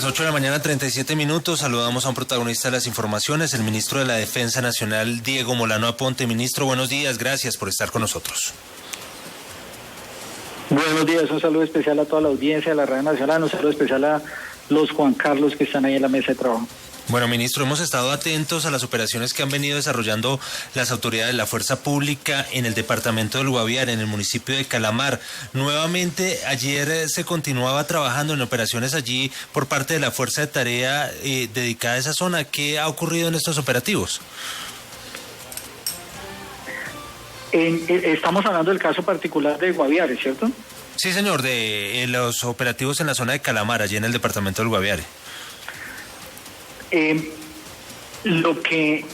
Las 8 de la mañana, 37 minutos. Saludamos a un protagonista de las informaciones, el ministro de la Defensa Nacional, Diego Molano Aponte. Ministro, buenos días, gracias por estar con nosotros. Buenos días, un saludo especial a toda la audiencia de la Radio Nacional, un saludo especial a los Juan Carlos que están ahí en la mesa de trabajo. Bueno, ministro, hemos estado atentos a las operaciones que han venido desarrollando las autoridades de la Fuerza Pública en el departamento del Guaviare, en el municipio de Calamar. Nuevamente, ayer se continuaba trabajando en operaciones allí por parte de la Fuerza de Tarea dedicada a esa zona. ¿Qué ha ocurrido en estos operativos? Estamos hablando del caso particular de Guaviare, ¿cierto? Sí, señor, de los operativos en la zona de Calamar, allí en el departamento del Guaviare. Lo que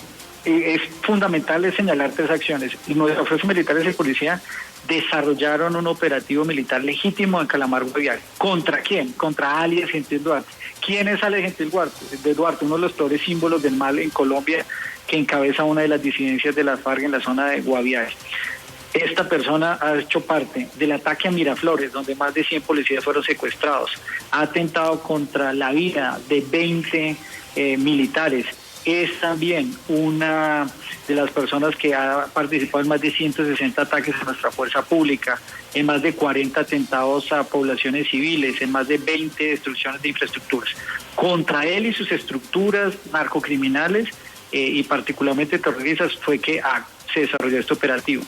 es fundamental es señalar tres acciones. Nuestras fuerzas militares y policía desarrollaron un operativo militar legítimo en Calamar, Guaviare. ¿Contra quién? Contra alias Gentil Duarte. ¿Quién es alias Gentil Duarte? Uno de los peores símbolos del mal en Colombia, que encabeza una de las disidencias de las FARC en la zona de Guaviare. Esta persona ha hecho parte del ataque a Miraflores, donde más de 100 policías fueron secuestrados. Ha atentado contra la vida de 20 militares. Es también una de las personas que ha participado en más de 160 ataques a nuestra fuerza pública, en más de 40 atentados a poblaciones civiles, en más de 20 destrucciones de infraestructuras. Contra él y sus estructuras narcocriminales y particularmente terroristas fue que se desarrolló este operativo.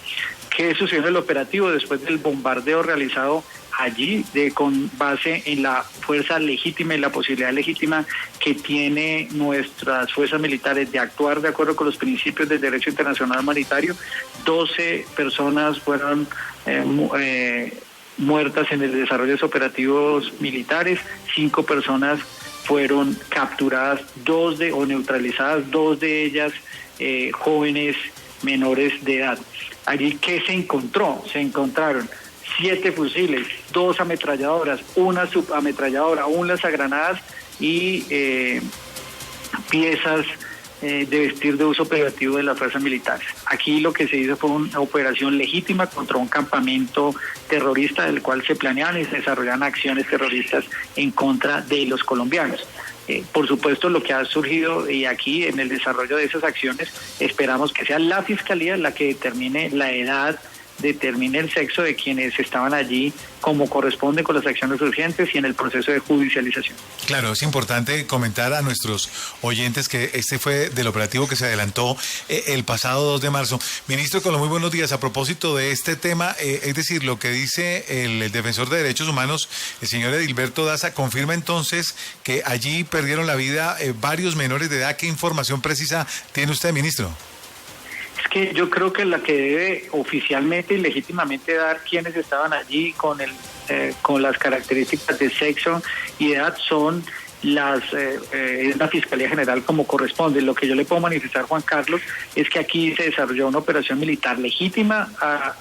¿Qué sucedió en el operativo? Después del bombardeo realizado allí, con base en la fuerza legítima y la posibilidad legítima que tiene nuestras fuerzas militares de actuar de acuerdo con los principios del derecho internacional humanitario, 12 personas fueron muertas en el desarrollo de esos operativos militares, 5 personas fueron capturadas, o neutralizadas, 2 de ellas jóvenes menores de edad. Allí, ¿qué se encontró? Se encontraron 7 fusiles, 2 ametralladoras, una subametralladora, un lanzagranadas y piezas de vestir de uso operativo de las fuerzas militares. Aquí lo que se hizo fue una operación legítima contra un campamento terrorista del cual se planeaban y se desarrollaban acciones terroristas en contra de los colombianos. Por supuesto, lo que ha surgido y aquí en el desarrollo de esas acciones, esperamos que sea la Fiscalía la que determine la edad, determine el sexo de quienes estaban allí como corresponde con las acciones urgentes y en el proceso de judicialización. Claro, es importante comentar a nuestros oyentes que este fue del operativo que se adelantó el pasado 2 de marzo. Ministro Colo, muy buenos días. A propósito de este tema, es decir, lo que dice el defensor de derechos humanos, el señor Edilberto Daza, confirma entonces que allí perdieron la vida varios menores de edad. ¿Qué información precisa tiene usted, ministro? Es que yo creo que la que debe oficialmente y legítimamente dar quienes estaban allí con las características de sexo y edad son la Fiscalía General como corresponde. Lo que yo le puedo manifestar, Juan Carlos, es que aquí se desarrolló una operación militar legítima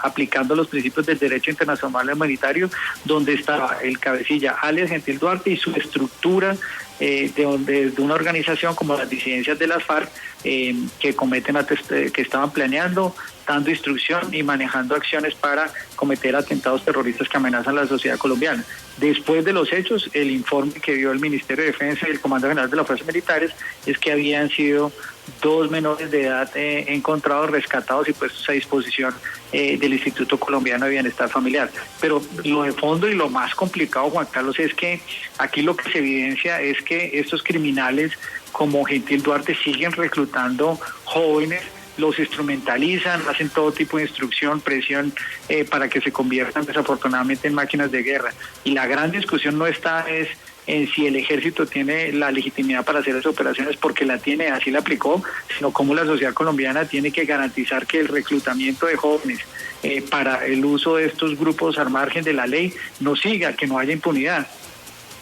aplicando los principios del derecho internacional humanitario, donde estaba el cabecilla alias Gentil Duarte y su estructura de una organización como las disidencias de las FARC que estaban planeando, dando instrucción y manejando acciones para cometer atentados terroristas que amenazan a la sociedad colombiana. Después de los hechos, el informe que dio el Ministerio de Defensa y el Comando General de las Fuerzas Militares es que habían sido 2 menores de edad encontrados, rescatados y puestos a disposición del Instituto Colombiano de Bienestar Familiar. Pero lo de fondo y lo más complicado, Juan Carlos, es que aquí lo que se evidencia es que estos criminales como Gentil Duarte siguen reclutando jóvenes, los instrumentalizan, hacen todo tipo de instrucción, presión para que se conviertan desafortunadamente en máquinas de guerra. Y la gran discusión no está en si el ejército tiene la legitimidad para hacer esas operaciones, porque la tiene, así la aplicó, sino cómo la sociedad colombiana tiene que garantizar que el reclutamiento de jóvenes para el uso de estos grupos al margen de la ley no siga, que no haya impunidad.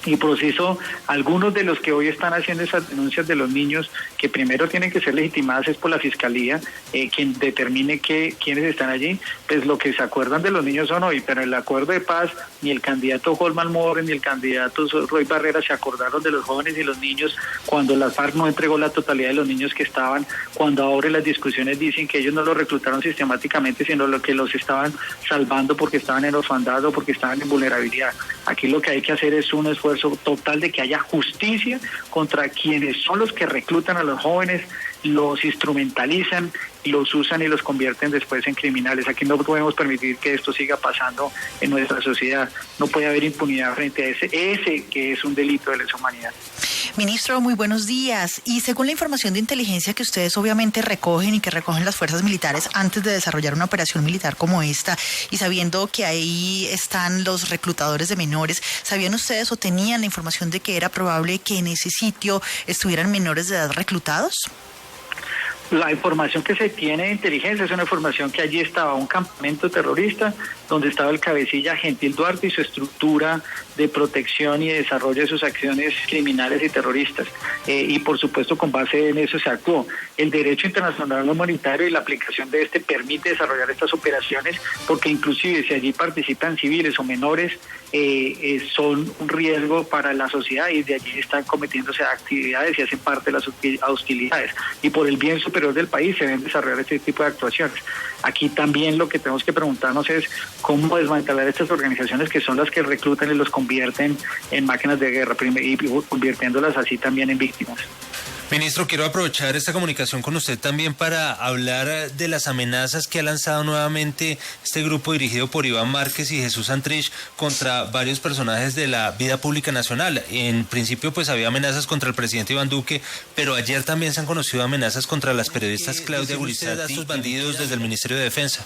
Y proceso, algunos de los que hoy están haciendo esas denuncias de los niños, que primero tienen que ser legitimadas es por la Fiscalía, quien determine quiénes están allí, pues lo que se acuerdan de los niños son hoy, pero en el acuerdo de paz, ni el candidato Holman Moore ni el candidato Roy Barrera se acordaron de los jóvenes y los niños cuando la FARC no entregó la totalidad de los niños que estaban, cuando ahora en las discusiones dicen que ellos no los reclutaron sistemáticamente, sino lo que los estaban salvando porque estaban en orfandad o porque estaban en vulnerabilidad. Aquí lo que hay que hacer es un esfuerzo esfuerzo total de que haya justicia contra quienes son los que reclutan a los jóvenes, los instrumentalizan, los usan y los convierten después en criminales. Aquí no podemos permitir que esto siga pasando en nuestra sociedad. No puede haber impunidad frente a ese que es un delito de lesa humanidad. Ministro, muy buenos días. Y según la información de inteligencia que ustedes obviamente recogen y que recogen las fuerzas militares antes de desarrollar una operación militar como esta, y sabiendo que ahí están los reclutadores de menores, ¿sabían ustedes o tenían la información de que era probable que en ese sitio estuvieran menores de edad reclutados? La información que se tiene de inteligencia es una información que allí estaba un campamento terrorista donde estaba el cabecilla Gentil Duarte y su estructura de protección y de desarrollo de sus acciones criminales y terroristas. Y por supuesto con base en eso se actuó. El derecho internacional humanitario y la aplicación de este permite desarrollar estas operaciones porque inclusive si allí participan civiles o menores son un riesgo para la sociedad y de allí están cometiéndose actividades y hacen parte de las hostilidades. Y por el bien superior del país se deben desarrollar este tipo de actuaciones. Aquí también lo que tenemos que preguntarnos es cómo desmantelar estas organizaciones que son las que reclutan y los convierten en máquinas de guerra y convirtiéndolas así también en víctimas. Ministro, quiero aprovechar esta comunicación con usted también para hablar de las amenazas que ha lanzado nuevamente este grupo dirigido por Iván Márquez y Jesús Santrich contra varios personajes de la vida pública nacional. En principio, pues había amenazas contra el presidente Iván Duque, pero ayer también se han conocido amenazas contra las periodistas Claudia Gurizati y estos bandidos desde el Ministerio de Defensa.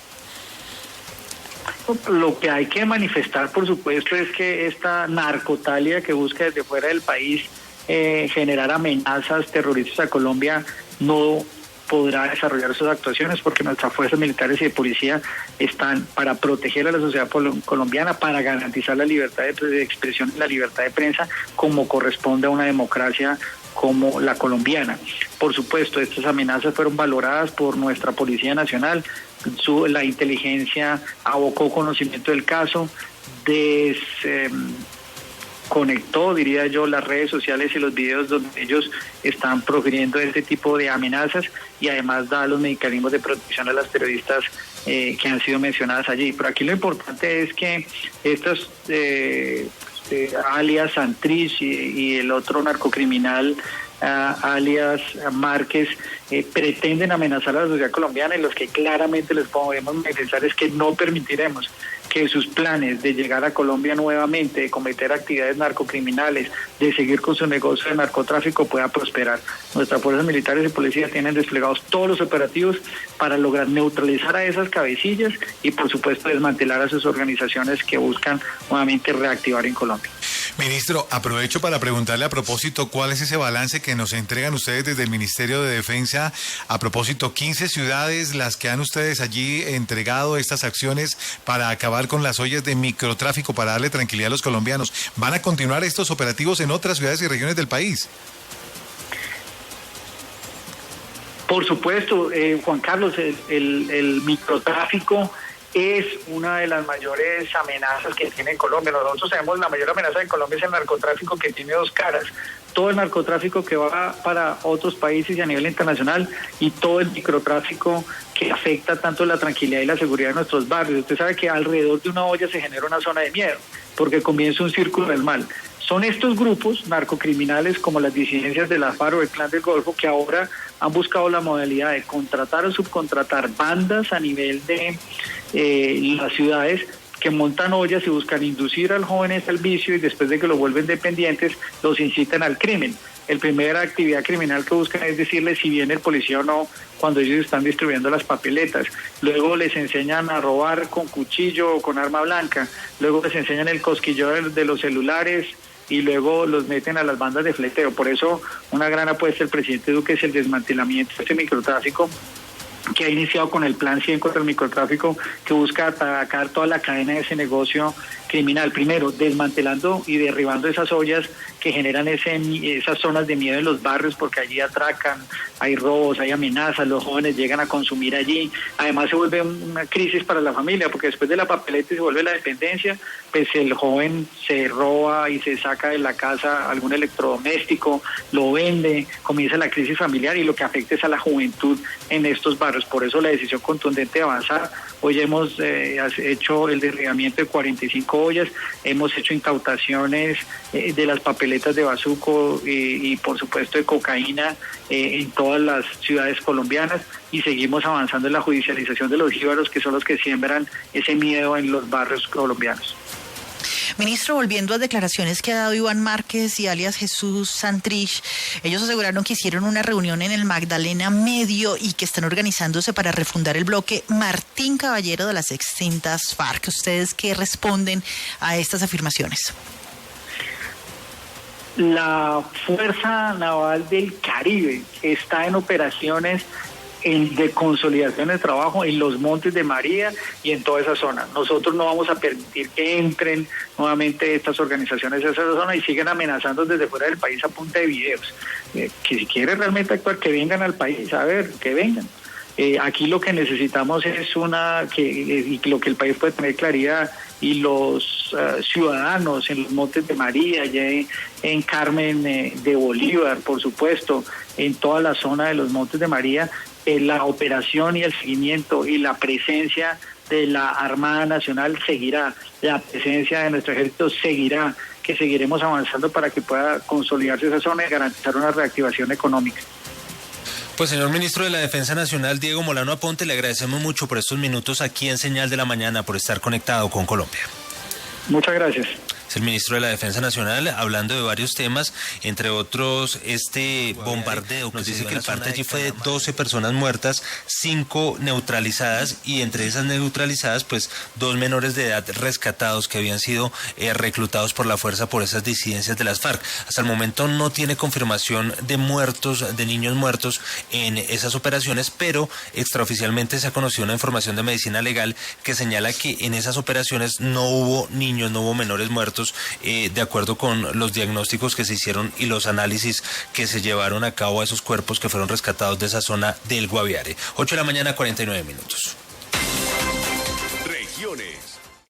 Lo que hay que manifestar, por supuesto, es que esta narcotalia que busca desde fuera del país generar amenazas terroristas a Colombia no podrá desarrollar sus actuaciones porque nuestras fuerzas militares y de policía están para proteger a la sociedad colombiana, para garantizar la libertad de expresión y la libertad de prensa como corresponde a una democracia como la colombiana. Por supuesto, estas amenazas fueron valoradas por nuestra Policía Nacional, la inteligencia abocó conocimiento del caso, conectó, diría yo, las redes sociales y los videos donde ellos están profiriendo este tipo de amenazas y además da los mecanismos de protección a las periodistas que han sido mencionadas allí. Pero aquí lo importante es que estos alias Santrich y el otro narcocriminal alias Márquez pretenden amenazar a la sociedad colombiana y los que claramente les podemos manifestar es que no permitiremos que sus planes de llegar a Colombia nuevamente, de cometer actividades narcocriminales, de seguir con su negocio de narcotráfico pueda prosperar. Nuestras fuerzas militares y policía tienen desplegados todos los operativos para lograr neutralizar a esas cabecillas y por supuesto desmantelar a sus organizaciones que buscan nuevamente reactivar en Colombia. Ministro, aprovecho para preguntarle a propósito cuál es ese balance que nos entregan ustedes desde el Ministerio de Defensa. A propósito, 15 ciudades las que han ustedes allí entregado estas acciones para acabar con las ollas de microtráfico, para darle tranquilidad a los colombianos. ¿Van a continuar estos operativos en otras ciudades y regiones del país? Por supuesto, Juan Carlos, el microtráfico es una de las mayores amenazas que tiene Colombia. Nosotros sabemos la mayor amenaza en Colombia es el narcotráfico, que tiene dos caras. Todo el narcotráfico que va para otros países y a nivel internacional, y todo el microtráfico que afecta tanto la tranquilidad y la seguridad de nuestros barrios. Usted sabe que alrededor de una olla se genera una zona de miedo, porque comienza un círculo del mal. Son estos grupos narcocriminales como las disidencias de la FARC o el Clan del Golfo que ahora han buscado la modalidad de contratar o subcontratar bandas a nivel de las ciudades que montan ollas y buscan inducir al jóvenes al vicio y después de que lo vuelven dependientes los incitan al crimen. El primera actividad criminal que buscan es decirles si viene el policía o no cuando ellos están distribuyendo las papeletas. Luego les enseñan a robar con cuchillo o con arma blanca. Luego les enseñan el cosquilleo de los celulares y luego los meten a las bandas de fleteo. Por eso una gran apuesta del presidente Duque es el desmantelamiento de este microtráfico, que ha iniciado con el Plan 100 contra el microtráfico, que busca atacar toda la cadena de ese negocio criminal. Primero, desmantelando y derribando esas ollas que generan esas zonas de miedo en los barrios, porque allí atracan, hay robos, hay amenazas, los jóvenes llegan a consumir allí. Además se vuelve una crisis para la familia, porque después de la papeleta se vuelve la dependencia, pues el joven se roba y se saca de la casa algún electrodoméstico, lo vende, comienza la crisis familiar y lo que afecta es a la juventud en estos barrios. Por eso la decisión contundente de avanzar. Hoy hemos hecho el derribamiento de 45 ollas, hemos hecho incautaciones de las papeletas de bazuco y por supuesto de cocaína en todas las ciudades colombianas, y seguimos avanzando en la judicialización de los jíbaros, que son los que siembran ese miedo en los barrios colombianos. Ministro, volviendo a declaraciones que ha dado Iván Márquez y alias Jesús Santrich, ellos aseguraron que hicieron una reunión en el Magdalena Medio y que están organizándose para refundar el bloque Martín Caballero de las extintas FARC. ¿Ustedes qué responden a estas afirmaciones? La Fuerza Naval del Caribe está en operaciones de consolidación de trabajo en los Montes de María y en toda esa zona. Nosotros no vamos a permitir que entren nuevamente estas organizaciones a esa zona y siguen amenazando desde fuera del país a punta de videos. Que si quieren realmente actuar, que vengan al país, a ver, que vengan. Aquí lo que necesitamos es y lo que el país puede tener claridad, y los ciudadanos en los Montes de María, allá en Carmen de Bolívar, por supuesto, en toda la zona de los Montes de María, la operación y el seguimiento y la presencia de la Armada Nacional seguirá, la presencia de nuestro ejército seguirá, que seguiremos avanzando para que pueda consolidarse esa zona y garantizar una reactivación económica. Pues señor ministro de la Defensa Nacional, Diego Molano Aponte, le agradecemos mucho por estos minutos aquí en Señal de la Mañana, por estar conectado con Colombia. Muchas gracias. Es el ministro de la Defensa Nacional hablando de varios temas, entre otros este bombardeo. Nos dice que el parte allí fue de 12 personas muertas, 5 neutralizadas, y entre esas neutralizadas pues 2 menores de edad rescatados que habían sido reclutados por la fuerza por esas disidencias de las FARC. Hasta el momento no tiene confirmación de muertos, de niños muertos en esas operaciones, pero extraoficialmente se ha conocido una información de medicina legal que señala que en esas operaciones no hubo niños, no hubo menores muertos, de acuerdo con los diagnósticos que se hicieron y los análisis que se llevaron a cabo a esos cuerpos que fueron rescatados de esa zona del Guaviare. 8 de la mañana, 49 minutos. Regiones.